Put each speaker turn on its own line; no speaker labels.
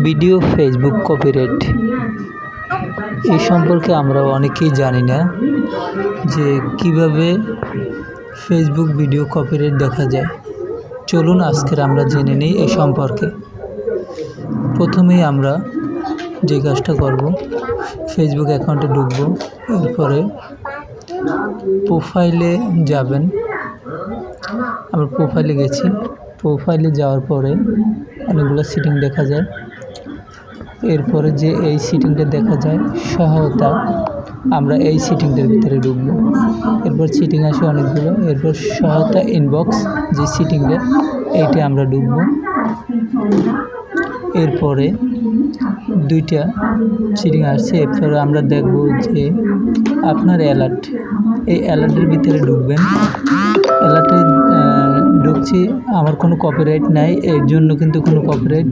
Video Facebook copyright এই সম্পর্কে আমরা অনেকেই জানি না যে কিভাবে ফেসবুক ভিডিও কপিরাইট দেখা যায়। চলুন আজকের আমরা জেনে নিই এই সম্পর্কে। প্রথমেই আমরা যে কাজটা করব, ফেসবুক অ্যাকাউন্টে ঢুকবো, এরপরে প্রোফাইলে যাবেন। আমরা প্রোফাইলে গেছি, প্রোফাইলে যাওয়ার পরে অনেকগুলো সেটিং দেখা যায়। এরপরে যে এই সেটিংটা দেখা যায় সহায়তা, আমরা এই সেটিংটার ভিতরে ঢুকবো। এরপর সেটিং আসে অনেকগুলো, এরপর সহায়তা ইনবক্স যে সেটিংটা, এইটা আমরা ঢুকবো। এরপরে দুইটা সেটিং আসছে, এরপরে আমরা দেখব যে আপনার অ্যালার্ট, এই অ্যালার্টের ভিতরে ঢুকবেন। অ্যালার্টে ঢুকছি, আমার কোনো কপিরাইট নাই, এর জন্য কিন্তু কোনো কপিরাইট